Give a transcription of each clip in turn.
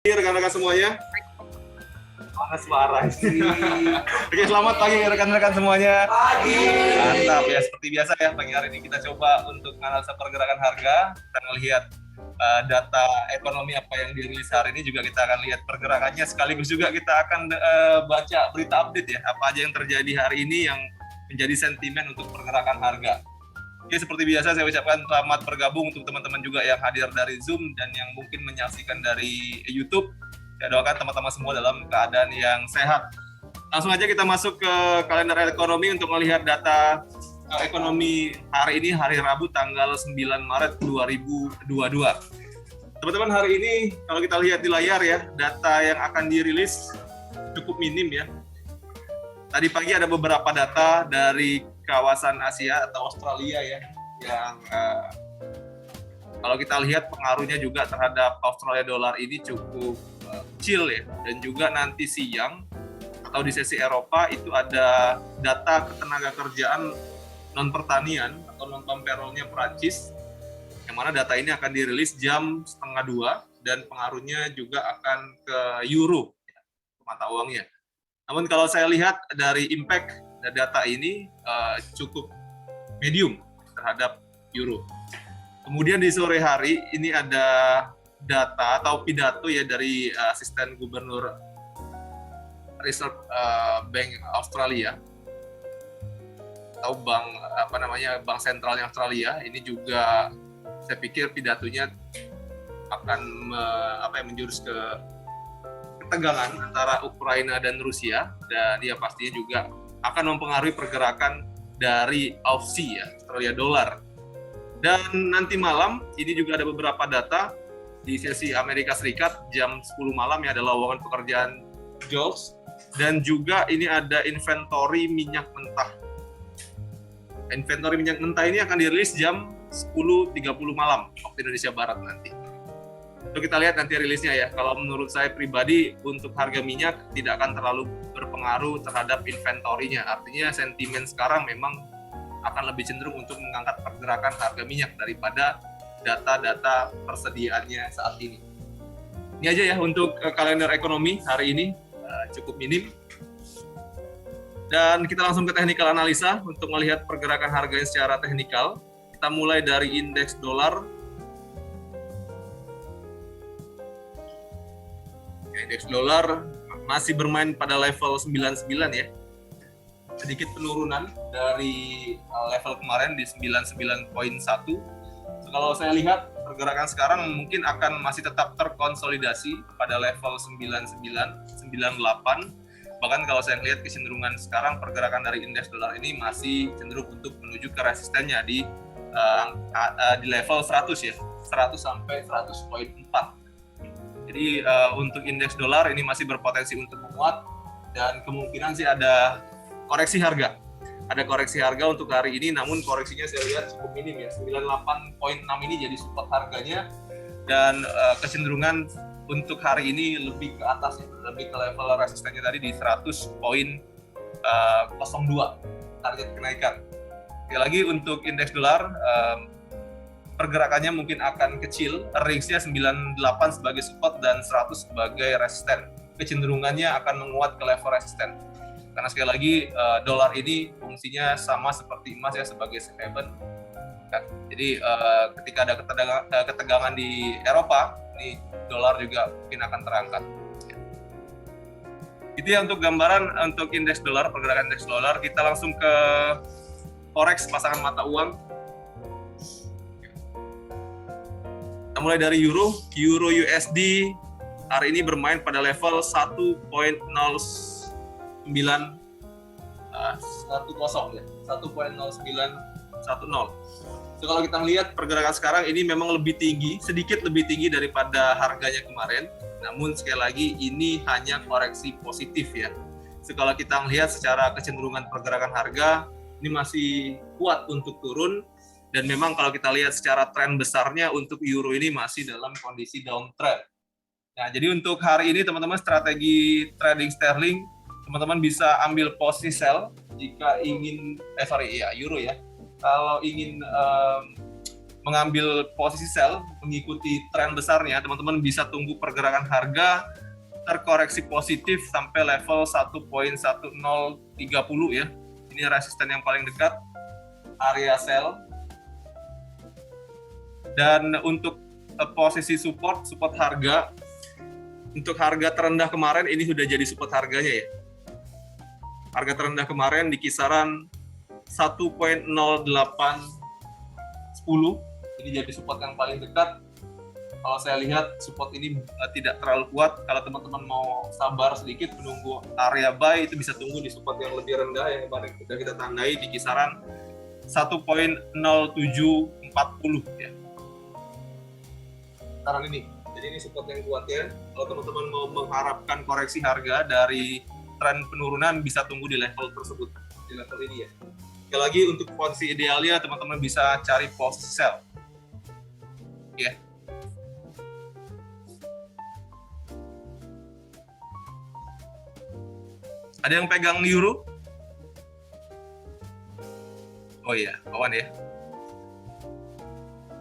Rekan-rekan semuanya, mana suara sih? Oke, selamat pagi rekan-rekan semuanya. Pagi. Mantap ya, seperti biasa ya, pagi hari ini kita coba untuk analisa pergerakan harga. Kita melihat data ekonomi apa yang dirilis hari ini, juga kita akan lihat pergerakannya, sekaligus juga kita akan baca berita update ya, apa aja yang terjadi hari ini yang menjadi sentimen untuk pergerakan harga. Oke, seperti biasa saya ucapkan selamat bergabung untuk teman-teman juga yang hadir dari Zoom dan yang mungkin menyaksikan dari YouTube. Saya doakan teman-teman semua dalam keadaan yang sehat. Langsung aja kita masuk ke kalender ekonomi untuk melihat data ekonomi hari ini, hari Rabu tanggal 9 Maret 2022. Teman-teman, hari ini kalau kita lihat di layar ya, data yang akan dirilis cukup minim ya. Tadi pagi ada beberapa data dari kawasan Asia atau Australia ya, yang kalau kita lihat pengaruhnya juga terhadap Australia dolar ini cukup kecil ya. Dan juga nanti siang atau di sesi Eropa itu ada data ketenaga kerjaan non pertanian atau non payroll-nya Perancis, yang mana data ini akan dirilis jam 1:30 dan pengaruhnya juga akan ke euro, mata uangnya. Namun kalau saya lihat dari impact data ini cukup medium terhadap euro. Kemudian di sore hari ini ada data atau pidato ya dari asisten gubernur Reserve Bank Australia atau bank sentralnya Australia. Ini juga saya pikir pidatonya akan menjurus ke ketegangan antara Ukraina dan Rusia, dan dia pastinya juga akan mempengaruhi pergerakan dari Aussie ya, Australia dolar. Dan nanti malam ini juga ada beberapa data di sesi Amerika Serikat jam 10 malam ya, ada lowongan pekerjaan jobs, dan juga ini ada inventory minyak mentah. Inventory minyak mentah ini akan dirilis jam 10.30 malam waktu Indonesia Barat nanti. Untuk kita lihat nanti rilisnya ya. Kalau menurut saya pribadi untuk harga minyak tidak akan terlalu berpengaruh terhadap inventorinya. Artinya sentimen sekarang memang akan lebih cenderung untuk mengangkat pergerakan harga minyak daripada data-data persediaannya saat ini. Ini aja ya untuk kalender ekonomi hari ini, cukup minim. Dan kita langsung ke technical analisa untuk melihat pergerakan harga secara teknikal. Kita mulai dari indeks dolar. Indeks dolar masih bermain pada level 99 ya. Sedikit penurunan dari level kemarin di 99.1. Kalau saya lihat pergerakan sekarang mungkin akan masih tetap terkonsolidasi pada level 99, 98. Bahkan kalau saya lihat kecenderungan sekarang pergerakan dari indeks dolar ini masih cenderung untuk menuju ke resistennya di level 100 ya, 100 sampai 100.4. Jadi untuk indeks dolar ini masih berpotensi untuk menguat, dan kemungkinan sih ada koreksi harga. Ada koreksi harga untuk hari ini, namun koreksinya saya lihat cukup minim ya. 98.6 ini jadi support harganya, dan kecenderungan untuk hari ini lebih ke atas ya, lebih ke level resistennya tadi di 100.02 target kenaikan. Sekali lagi untuk indeks dolar pergerakannya mungkin akan kecil, range-nya 98 sebagai support dan 100 sebagai resisten. Kecenderungannya akan menguat ke level resisten. Karena sekali lagi dolar ini fungsinya sama seperti emas ya, sebagai safe haven. Jadi ketika ada ketegangan di Eropa, ini dolar juga mungkin akan terangkat. Itu ya untuk gambaran untuk indeks dolar, pergerakan indeks dolar. Kita langsung ke forex, pasangan mata uang. Mulai dari euro USD hari ini bermain pada level 1.0910 ya, 1.0910. So, kalau kita lihat pergerakan sekarang ini memang sedikit lebih tinggi daripada harganya kemarin. Namun sekali lagi ini hanya koreksi positif ya. So, kalau kita melihat secara kecenderungan pergerakan harga ini masih kuat untuk turun. Dan memang kalau kita lihat secara tren besarnya untuk euro ini masih dalam kondisi downtrend. Nah, jadi untuk hari ini teman-teman strategi trading sterling, teman-teman bisa ambil posisi sell jika ingin euro ya. Kalau ingin mengambil posisi sell, mengikuti tren besarnya, teman-teman bisa tunggu pergerakan harga terkoreksi positif sampai level 1.1030 ya. Ini resisten yang paling dekat, area sell. Dan untuk posisi support harga, untuk harga terendah kemarin ini sudah jadi support harganya ya. Harga terendah kemarin di kisaran 1.0810, ini jadi support yang paling dekat. Kalau saya lihat support ini tidak terlalu kuat. Kalau teman-teman mau sabar sedikit menunggu area buy, itu bisa tunggu di support yang lebih rendah yang kemarin sudah kita tandai di kisaran 1.0740 ya. Sekarang ini. Jadi ini support yang kuat ya. Kalau teman-teman mau mengharapkan koreksi harga dari tren penurunan, bisa tunggu di level tersebut, di level ini ya. Sekali lagi untuk posisi idealnya teman-teman bisa cari posisi sell. Ya. Ada yang pegang euro? Oh iya, Wan ya.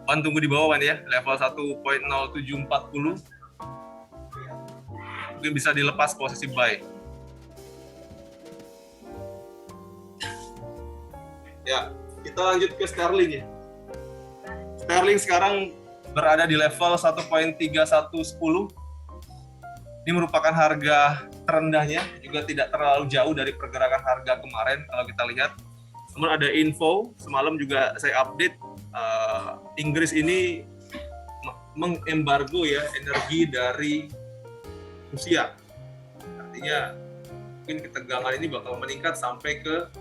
Wan tunggu di bawah Wan ya, level 1.0740. Mungkin bisa dilepas posisi buy. Ya, kita lanjut ke sterling ya. Sterling sekarang berada di level 1.3110. Ini merupakan harga terendahnya, juga tidak terlalu jauh dari pergerakan harga kemarin kalau kita lihat. Namun ada info, semalam juga saya update, Inggris ini mengembargo ya energi dari Rusia. Artinya mungkin ketegangan ini bakal meningkat sampai ke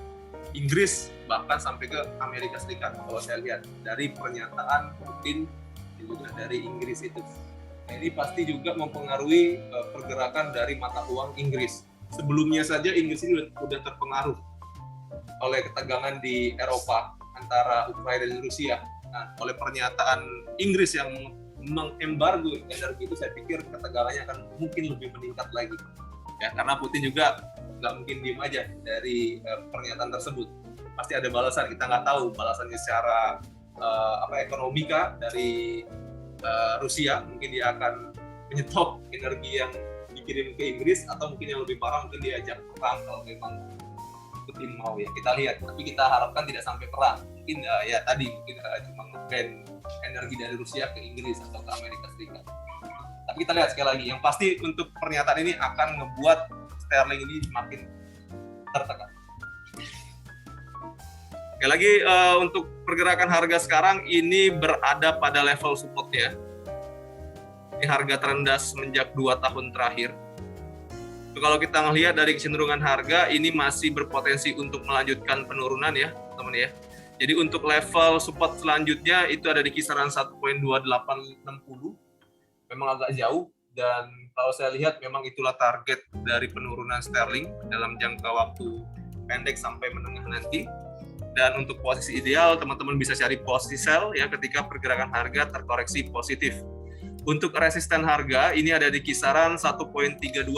Inggris, bahkan sampai ke Amerika Serikat kalau saya lihat dari pernyataan Putin juga dari Inggris itu. Nah, ini pasti juga mempengaruhi pergerakan dari mata uang Inggris. Sebelumnya saja Inggris ini sudah terpengaruh oleh ketegangan di Eropa antara Ukraina dan Rusia. Nah, oleh pernyataan Inggris yang mengembargo energi itu, saya pikir ketegangannya akan mungkin lebih meningkat lagi. Ya, karena Putin juga nggak mungkin diem aja dari pernyataan tersebut. Pasti ada balasan, kita nggak tahu balasannya secara ekonomi kah dari Rusia, mungkin dia akan menyetop energi yang dikirim ke Inggris, atau mungkin yang lebih parah mungkin dia ajak perang kalau memang Putin mau ya. Kita lihat, tapi kita harapkan tidak sampai perang. Mungkin ya tadi mungkin cuma nge-ban energi dari Rusia ke Inggris atau ke Amerika Serikat. Tapi kita lihat sekali lagi, yang pasti untuk pernyataan ini akan ngebuat sterling ini makin tertekan. Sekali lagi untuk pergerakan harga sekarang ini berada pada level supportnya. Ini harga terendah semenjak 2 tahun terakhir. Kalau kita melihat dari kecenderungan harga, ini masih berpotensi untuk melanjutkan penurunan ya teman ya. Jadi untuk level support selanjutnya itu ada di kisaran 1.2860. Memang agak jauh, dan kalau saya lihat memang itulah target dari penurunan sterling dalam jangka waktu pendek sampai menengah nanti. Dan untuk posisi ideal, teman-teman bisa cari posisi sell ya ketika pergerakan harga terkoreksi positif. Untuk resisten harga ini ada di kisaran 1.3230.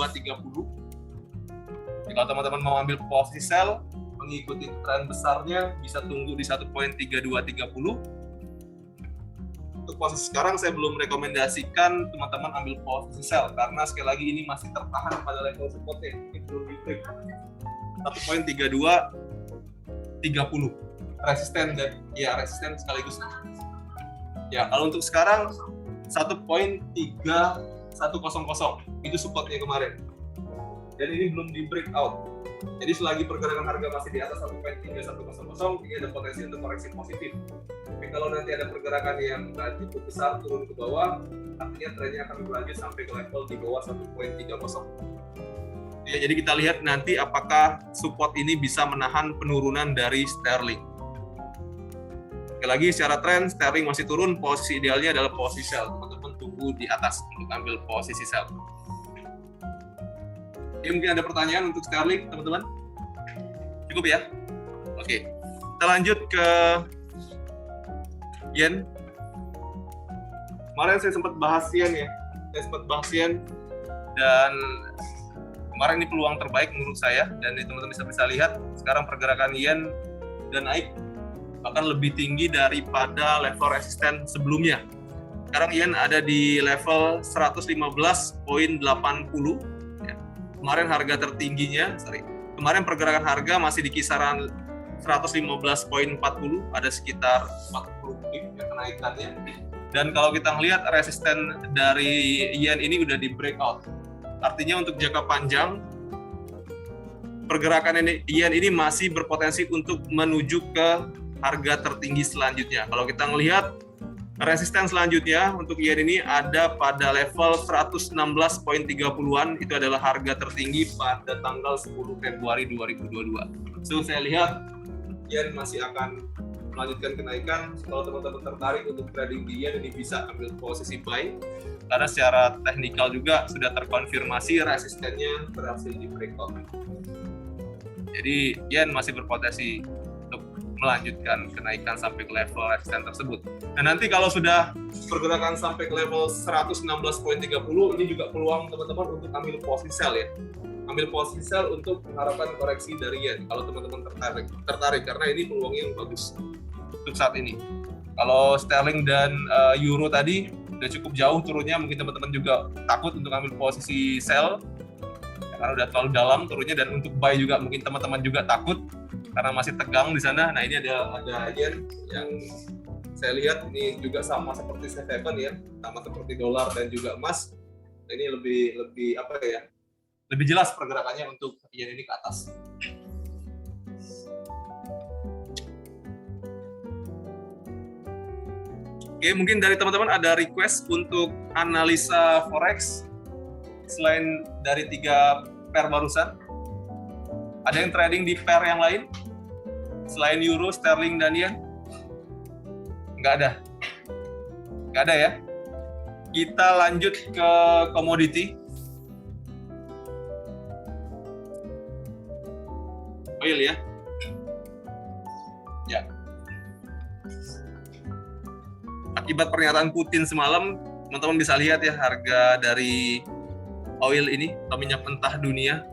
Jadi kalau teman-teman mau ambil posisi sell mengikuti tren besarnya, bisa tunggu di 1.3230. Untuk posisi sekarang saya belum rekomendasikan teman-teman ambil posisi sell karena sekali lagi ini masih tertahan pada level supportnya, ini belum di break. 1.3230 resisten, dan ya resisten sekaligus. Ya kalau untuk sekarang 1.3100 itu supportnya kemarin, dan ini belum di breakout. Jadi selagi pergerakan harga masih di atas 1.3100, ini ada potensi untuk koreksi positif. Tapi kalau nanti ada pergerakan yang cukup besar turun ke bawah, artinya trennya akan berlanjut sampai ke level di bawah 1.30. Ya, jadi kita lihat nanti apakah support ini bisa menahan penurunan dari sterling. Sekali lagi secara tren sterling masih turun, posisi idealnya adalah posisi sell. Teman-teman tunggu di atas untuk ambil posisi sell. Oke, mungkin ada pertanyaan untuk sterling, teman-teman? Cukup ya? Oke, kita lanjut ke yen. Kemarin saya sempat bahas yen ya. Dan kemarin ini peluang terbaik menurut saya, dan teman-teman bisa lihat sekarang pergerakan yen udah naik bahkan lebih tinggi daripada level resisten sebelumnya. Sekarang yen ada di level 115.80 ya. Kemarin harga tertingginya, kemarin pergerakan harga masih di kisaran 115.40, ada sekitar 40 pip ya kenaikannya. Dan kalau kita melihat resisten dari yen ini udah di breakout. Artinya untuk jangka panjang pergerakan yen ini masih berpotensi untuk menuju ke harga tertinggi selanjutnya. Kalau kita melihat resisten selanjutnya untuk yen ini ada pada level 116.30-an, itu adalah harga tertinggi pada tanggal 10 Februari 2022. So saya lihat yen masih akan melanjutkan kenaikan. Kalau teman-teman tertarik untuk trading di yen, ini bisa ambil posisi buy karena secara teknikal juga sudah terkonfirmasi resistennya berhasil di breakout. Jadi yen masih berpotensi untuk melanjutkan kenaikan sampai ke level resisten tersebut. Dan nanti kalau sudah pergerakan sampai ke level 116.30, ini juga peluang teman-teman untuk ambil posisi sell ya. Ambil posisi sell untuk mengharapkan koreksi dari yen kalau teman-teman tertarik karena ini peluang yang bagus untuk saat ini. Kalau sterling dan euro tadi udah cukup jauh turunnya, mungkin teman-teman juga takut untuk ambil posisi sell karena udah terlalu dalam turunnya, dan untuk buy juga mungkin teman-teman juga takut karena masih tegang di sana. Nah, ini ada yen yang saya lihat ini juga sama seperti safe haven ya, sama seperti dolar dan juga emas. Nah, ini lebih apa ya? Lebih jelas pergerakannya untuk yen ini ke atas. Oke, mungkin dari teman-teman ada request untuk analisa forex selain dari 3 pair barusan. Ada yang trading di pair yang lain selain euro, sterling, dan yen? Nggak ada ya. Kita lanjut ke komoditi. Oil ya. Ya. Akibat pernyataan Putin semalam, teman-teman bisa lihat ya harga dari oil ini atau minyak mentah dunia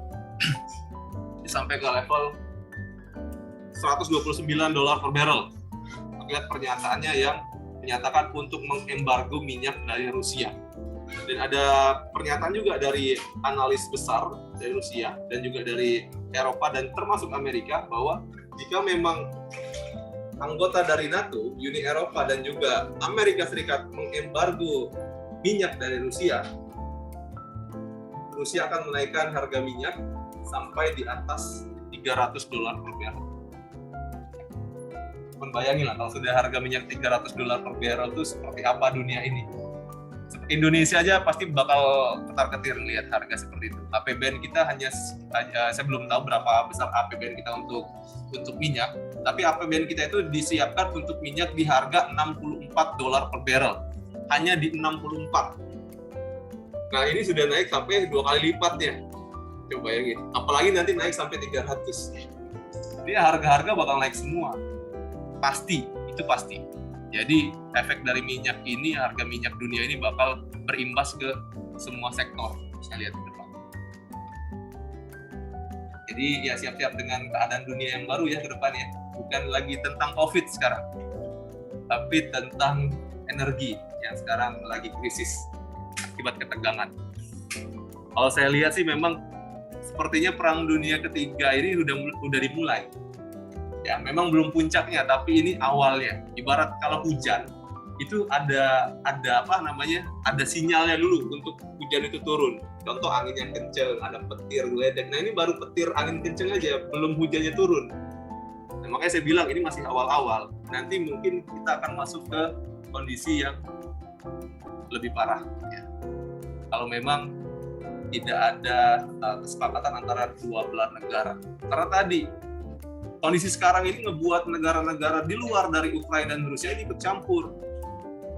sampai ke level $129 per barrel. Lihat pernyataannya yang menyatakan untuk mengembargo minyak dari Rusia. Dan ada pernyataan juga dari analis besar dari Rusia dan juga dari Eropa dan termasuk Amerika bahwa jika memang anggota dari NATO, Uni Eropa dan juga Amerika Serikat mengembargo minyak dari Rusia, Rusia akan menaikkan harga minyak sampai di atas $300 per barrel. Bayangin lah kalau sudah harga minyak $300 per barrel itu seperti apa dunia ini. Indonesia aja pasti bakal ketar-ketir melihat harga seperti itu. APBN kita hanya saya belum tahu berapa besar APBN kita untuk minyak, tapi APBN kita itu disiapkan untuk minyak di harga $64 per barrel. Hanya di 64. Nah, ini sudah naik sampai 2 kali lipatnya. Coba bayangin. Apalagi nanti naik sampai 300. Jadi harga-harga bakal naik semua. Pasti, itu pasti. Jadi efek dari minyak ini, harga minyak dunia ini bakal berimbas ke semua sektor. Saya lihat ke depan. Jadi ya siap-siap dengan keadaan dunia yang baru ya ke depan ya. Bukan lagi tentang COVID sekarang, tapi tentang energi yang sekarang lagi krisis akibat ketegangan. Kalau saya lihat sih memang sepertinya perang dunia ketiga ini udah dimulai. Ya, memang belum puncaknya, tapi ini awalnya. Ibarat kalau hujan itu ada apa namanya? Ada sinyalnya dulu untuk hujan itu turun. Contoh angin yang kenceng, ada petir, geledek. Nah, ini baru petir angin kenceng aja, belum hujannya turun. Nah, makanya saya bilang ini masih awal-awal. Nanti mungkin kita akan masuk ke kondisi yang lebih parah. Ya. Kalau memang tidak ada kesepakatan antara dua belah negara. Karena tadi kondisi sekarang ini ngebuat negara-negara di luar dari Ukraina dan Rusia ini ikut campur.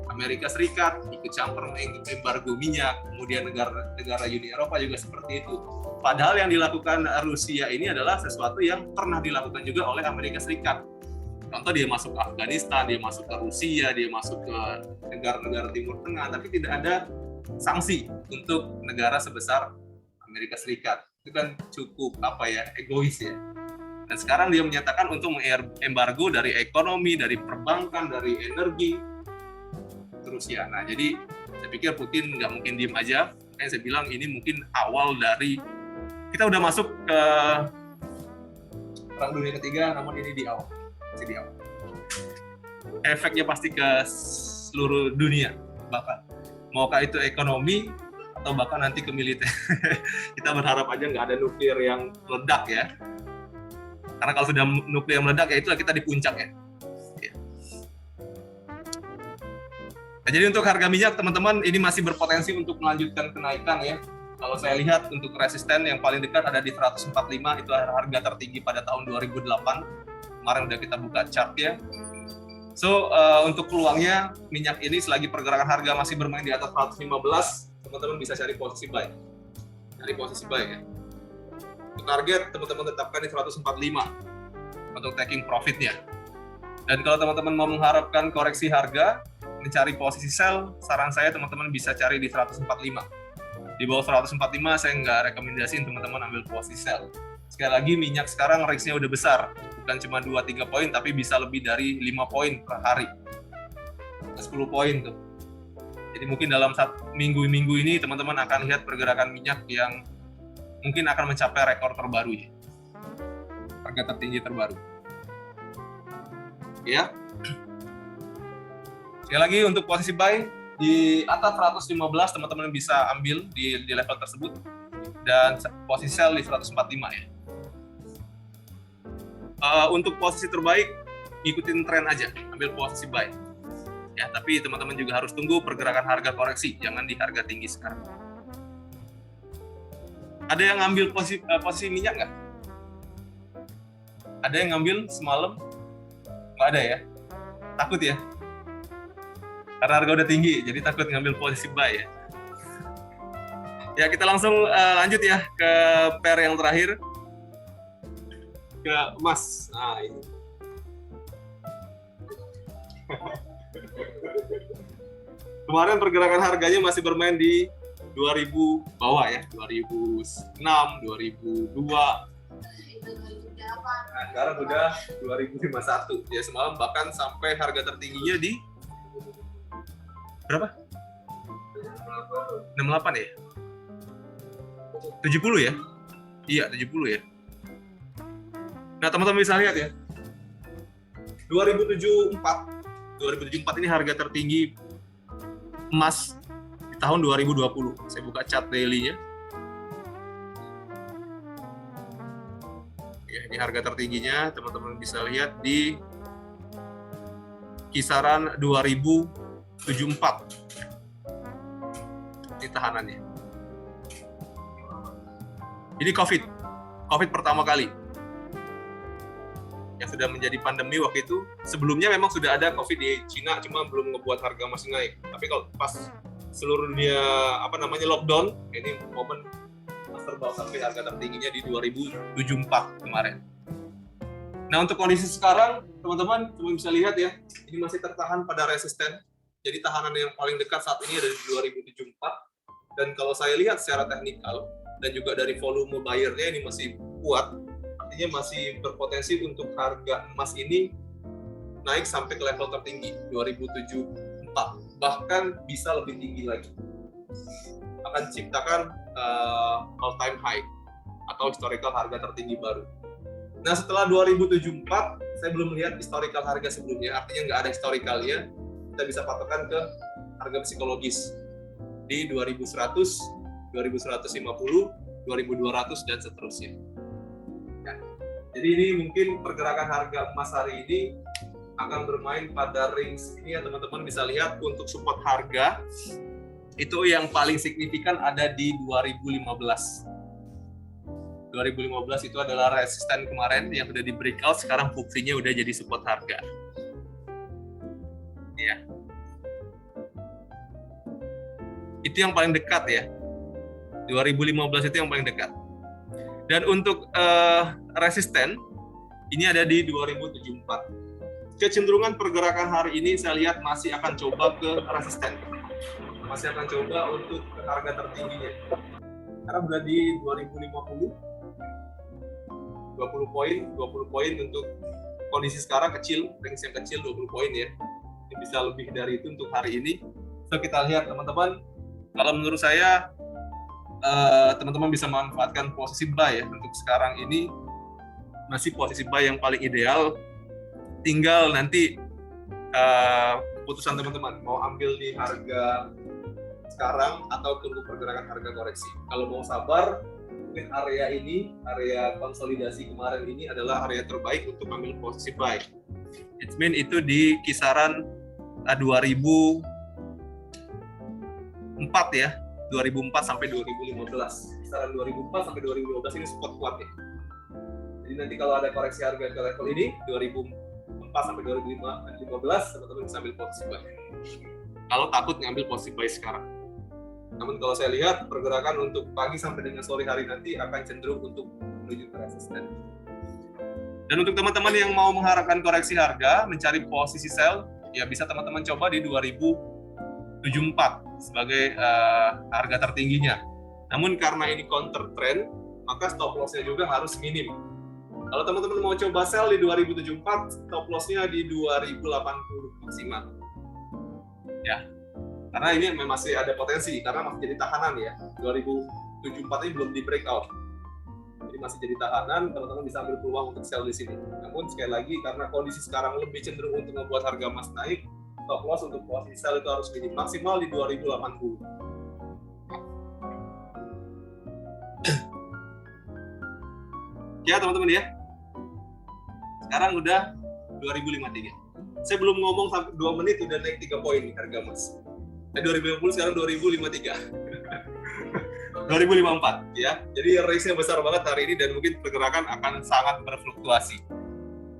Amerika Serikat ikut campur embargo minyak, kemudian negara Uni Eropa juga seperti itu. Padahal yang dilakukan Rusia ini adalah sesuatu yang pernah dilakukan juga oleh Amerika Serikat. Contoh dia masuk ke Afghanistan, dia masuk ke Rusia, dia masuk ke negara-negara Timur Tengah, tapi tidak ada sanksi untuk negara sebesar Amerika Serikat. Itu kan cukup egois ya. Dan sekarang dia menyatakan untuk mengembargo dari ekonomi, dari perbankan, dari energi, terus ya. Nah, jadi saya pikir Putin nggak mungkin diem aja. Makanya saya bilang ini mungkin awal dari kita udah masuk ke Perang Dunia Ketiga, namun ini di awal, masih di awal. Efeknya pasti ke seluruh dunia, bahkan maukah itu ekonomi atau bahkan nanti ke militer. Kita berharap aja nggak ada nuklir yang meledak ya. Karena kalau sudah nuklir meledak, ya itulah kita di puncak ya. Nah, jadi untuk harga minyak, teman-teman, ini masih berpotensi untuk melanjutkan kenaikan ya. Kalau saya lihat untuk resisten yang paling dekat ada di 145, itu harga tertinggi pada tahun 2008. Kemarin udah kita buka chart ya. So, untuk peluangnya, minyak ini selagi pergerakan harga masih bermain di atas 115, teman-teman bisa cari posisi buy. Cari posisi buy ya. Target teman-teman tetapkan di 145 untuk taking profitnya. Dan kalau teman-teman mau mengharapkan koreksi harga, mencari posisi sell, saran saya teman-teman bisa cari di 145. Di bawah 145 saya nggak rekomendasiin teman-teman ambil posisi sell. Sekali lagi minyak sekarang risk-nya udah besar, bukan cuma 2-3 poin tapi bisa lebih dari 5 poin per hari. 10 poin tuh. Jadi mungkin dalam minggu-minggu ini teman-teman akan lihat pergerakan minyak yang mungkin akan mencapai rekor terbaru ya. Harga tertinggi terbaru. Ya. Sekali lagi untuk posisi buy di atas 115 teman-teman bisa ambil di level tersebut dan posisi sell di 145 ya. Untuk posisi terbaik ikutin tren aja, ambil posisi buy. Ya, tapi teman-teman juga harus tunggu pergerakan harga koreksi, jangan di harga tinggi sekarang. Ada yang ngambil posisi minyak nggak? Ada yang ngambil semalam? Nggak ada ya? Takut ya? Karena harga udah tinggi, jadi takut ngambil posisi buy ya. Ya, kita langsung lanjut ya ke pair yang terakhir. Ke emas. Nah, ini. Kemarin pergerakan harganya masih bermain di 2000 bawah ya, 2006, 2002. Nah, sekarang udah 2051. Ya, semalam bahkan sampai harga tertingginya di berapa? 68 ya? 70 ya? Iya, 70 ya. Nah, teman-teman bisa lihat ya. 2074 ini harga tertinggi emas di tahun 2020. Saya buka chart daily-nya. Ya, ini harga tertingginya, teman-teman bisa lihat di kisaran 2074. Ini tahanannya. Ini COVID pertama kali. Yang sudah menjadi pandemi waktu itu. Sebelumnya memang sudah ada COVID di Cina, cuma belum ngebuat harga masih naik. Tapi kalau pas seluruh dunia lockdown, ini momen terbang sampai harga tertingginya di 2074 kemarin. Nah, untuk kondisi sekarang, teman-teman bisa lihat ya, ini masih tertahan pada resisten. Jadi tahanan yang paling dekat saat ini ada di 2074. Dan kalau saya lihat secara teknikal dan juga dari volume buyer-nya ini masih kuat, artinya masih berpotensi untuk harga emas ini naik sampai ke level tertinggi 2074, bahkan bisa lebih tinggi lagi, akan ciptakan all-time high atau historical harga tertinggi baru. Nah, setelah 2074 saya belum melihat historical harga sebelumnya, artinya nggak ada historicalnya. Kita bisa patokan ke harga psikologis di 2100, 2150, 2200 dan seterusnya. Jadi ini mungkin pergerakan harga emas hari ini akan bermain pada range ini ya, teman-teman bisa lihat. Untuk support harga itu yang paling signifikan ada di 2015. 2015 itu adalah resisten kemarin yang sudah di breakout, sekarang fungsinya udah jadi support harga. Ya. Itu yang paling dekat ya. 2015 itu yang paling dekat. Dan untuk resisten, ini ada di 2074. Kecenderungan pergerakan hari ini saya lihat masih akan coba ke resisten. Masih akan coba untuk ke harga tertingginya. Karena udah di 2050, 20 poin untuk kondisi sekarang kecil, range yang kecil 20 poin ya. Ini bisa lebih dari itu untuk hari ini. So kita lihat teman-teman, kalau menurut saya teman-teman bisa manfaatkan posisi buy ya. Untuk sekarang ini masih posisi buy yang paling ideal. Tinggal nanti keputusan teman-teman mau ambil di harga sekarang atau tunggu pergerakan harga koreksi. Kalau mau sabar, mungkin area ini, area konsolidasi kemarin ini adalah area terbaik untuk ambil posisi buy. It means itu di kisaran 2004 ya, 2004 sampai 2015. Kisaran 2004 sampai 2015 ini support kuat ya. Jadi nanti kalau ada koreksi harga ke level ini 2004 sampai 2015, teman-teman bisa ambil posisi buy. Kalau takut ngambil posisi buy sekarang. Namun kalau saya lihat pergerakan untuk pagi sampai dengan sore hari nanti akan cenderung untuk menuju ke resisten. Dan untuk teman-teman yang mau mengharapkan koreksi harga, mencari posisi sell, ya bisa teman-teman coba di 2074 sebagai harga tertingginya. Namun karena ini counter trend, maka stop loss-nya juga harus minim. Kalau teman-teman mau coba sell di 2074, stop loss-nya di 2080 maksimal. Ya. Karena ini masih ada potensi, karena masih jadi tahanan ya. 2074 ini belum di breakout. Jadi masih jadi tahanan, teman-teman bisa ambil peluang untuk sell di sini. Namun sekali lagi, karena kondisi sekarang lebih cenderung untuk membuat harga emas naik, stop loss untuk posisi sell itu harus minim, maksimal di 2080. Ya teman-teman ya. Sekarang udah 2053. Saya belum ngomong sampai 2 menit udah naik 3 poin nih harga emas. 2050 sekarang 2053. 2054 ya. Jadi range-nya besar banget hari ini dan mungkin pergerakan akan sangat berfluktuasi.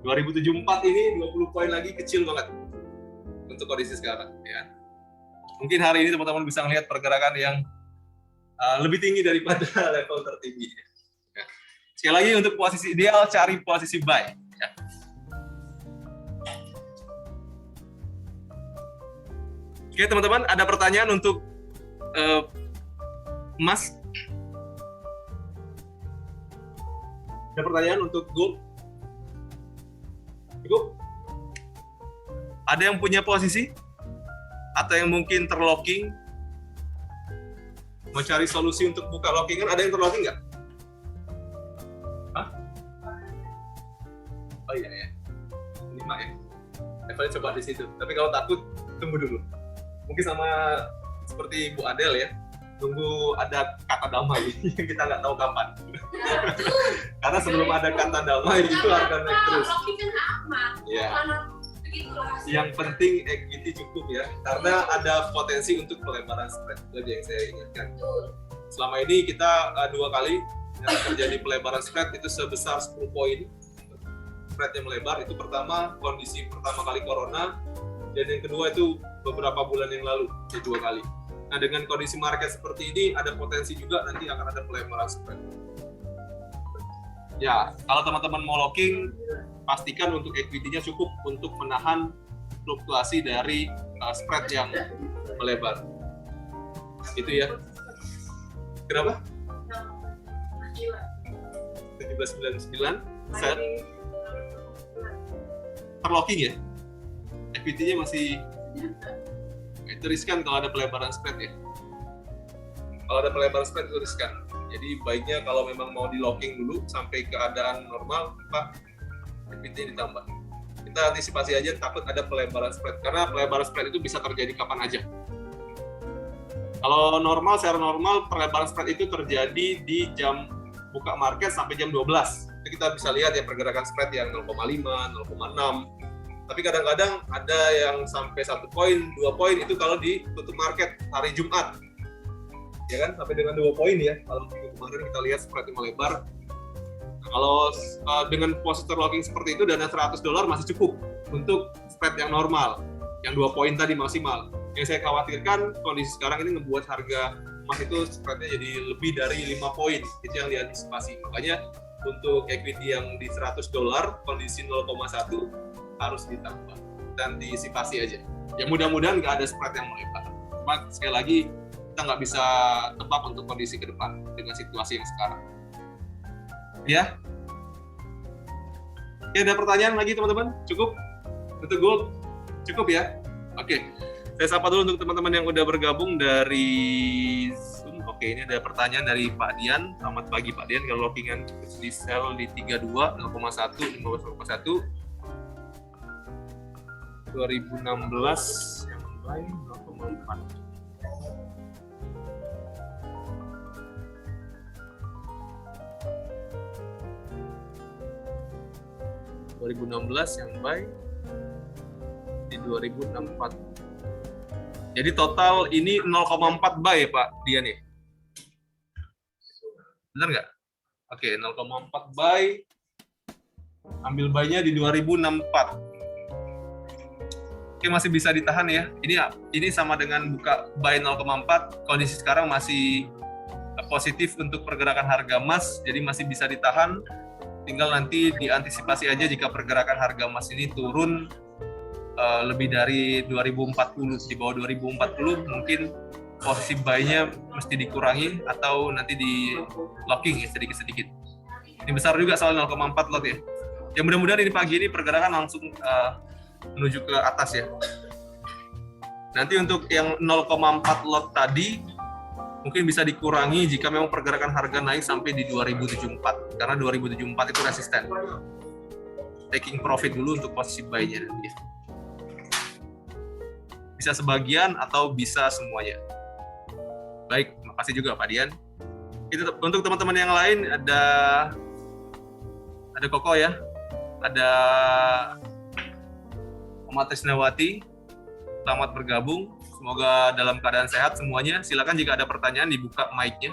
2074 ini 20 poin lagi kecil banget untuk kondisi sekarang ya. Mungkin hari ini teman-teman bisa melihat pergerakan yang lebih tinggi daripada level tertinggi. Ya. Sekali lagi untuk posisi ideal cari posisi buy ya. Oke teman-teman, ada pertanyaan untuk emas? Ada pertanyaan untuk gold? Cukup? Ada yang punya posisi? Atau yang mungkin terlocking? Mau cari solusi untuk buka lockingan? Ada yang terlocking nggak? Hah? Oh iya ya. 5 ya. Levelnya coba di situ. Tapi kalau takut, tunggu dulu. Mungkin sama seperti Bu Adel ya, tunggu ada kata damai yang kita nggak tahu kapan. Karena sebelum ada kata damai itu harga naik terus. Ya. Yang penting equity cukup ya, karena ada potensi untuk pelebaran spread. Itu yang saya ingatkan. Selama ini kita 2 kali yang terjadi pelebaran spread itu sebesar 10 poin. Spread yang melebar itu pertama kondisi pertama kali corona. Dan yang kedua itu beberapa bulan yang lalu, 2 kali. Nah dengan kondisi market seperti ini, ada potensi juga nanti akan ada pelebaran spread. Ya, kalau teman-teman mau locking, pastikan untuk equity-nya cukup untuk menahan fluktuasi dari spread yang melebar. Itu ya. Kenapa? 1799 set terlocking ya. Equity-nya masih itu riskan kalau ada pelebaran spread ya. Kalau ada pelebaran spread itu riskan. Jadi baiknya kalau memang mau di locking dulu sampai keadaan normal, maka equity ditambah. Kita antisipasi aja takut ada pelebaran spread karena pelebaran spread itu bisa terjadi kapan aja. Kalau normal, secara normal pelebaran spread itu terjadi di jam buka market sampai jam 12. Jadi kita bisa lihat ya pergerakan spread yang 0,5, 0,6. Tapi kadang-kadang ada yang sampai 1 poin, 2 poin itu kalau di tutup market hari Jumat. Ya kan, sampai dengan 2 poin ya. Kalau minggu kemarin kita lihat spreadnya melebar. Nah, kalau dengan posisi locking seperti itu, dana $100 masih cukup untuk spread yang normal. Yang 2 poin tadi maksimal. Yang saya khawatirkan, kondisi sekarang ini ngebuat harga emas itu spreadnya jadi lebih dari 5 poin. Itu yang diantisipasi. Makanya untuk equity yang di $100, kondisi 0,1, harus ditambah dan diantisipasi aja. Ya mudah-mudahan nggak ada spread yang melebar. Cuma sekali lagi kita nggak bisa tebak untuk kondisi ke depan dengan situasi yang sekarang. Ya, Oke, ada pertanyaan lagi teman-teman? Cukup? Untuk gold? Cukup ya? Oke. Saya sapa dulu untuk teman-teman yang udah bergabung dari Zoom. Oke, ini ada pertanyaan dari Pak Dian. Selamat pagi Pak Dian. Kalau lockingan di sell di 32, 0,1, 15,1. 2016 yang buy 0,4. 2016 yang buy di 2064. Jadi total ini 0,4 buy Pak Dian ya? Benar nggak? Oke, 0,4 buy. Ambil buy-nya di 2064. Oke, masih bisa ditahan ya. Ini sama dengan buka buy 0,4. Kondisi sekarang masih positif untuk pergerakan harga emas, jadi masih bisa ditahan. Tinggal nanti diantisipasi aja jika pergerakan harga emas ini turun lebih dari 2040, di bawah 2040 mungkin posisi buy-nya mesti dikurangi atau nanti di locking ya sedikit-sedikit. Ini besar juga soal 0,4 lot ya. Ya mudah-mudahan ini pagi ini pergerakan langsung menuju ke atas ya. Nanti untuk yang 0,4 lot tadi mungkin bisa dikurangi jika memang pergerakan harga naik sampai di 2074 karena 2074 itu resisten. Taking profit dulu untuk posisi buy-nya nanti. Bisa sebagian atau bisa semuanya. Baik, makasih juga Pak Dian. Itu untuk teman-teman yang lain ada Koko ya. Ada Oma Trisnawati. Selamat bergabung. Semoga dalam keadaan sehat semuanya. Silakan jika ada pertanyaan dibuka mic-nya.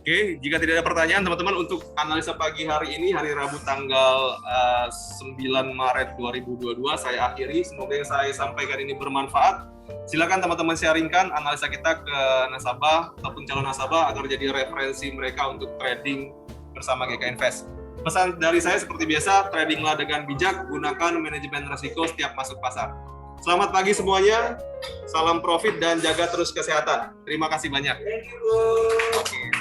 Oke, jika tidak ada pertanyaan teman-teman untuk analisa pagi hari ini, hari Rabu tanggal 9 Maret 2022, saya akhiri. Semoga yang saya sampaikan ini bermanfaat. Silakan teman-teman sharingkan analisa kita ke nasabah ataupun calon nasabah agar jadi referensi mereka untuk trading bersama GK Invest. Pesan dari saya seperti biasa, tradinglah dengan bijak, gunakan manajemen risiko setiap masuk pasar. Selamat pagi semuanya, salam profit dan jaga terus kesehatan. Terima kasih banyak. Thank you. Oke.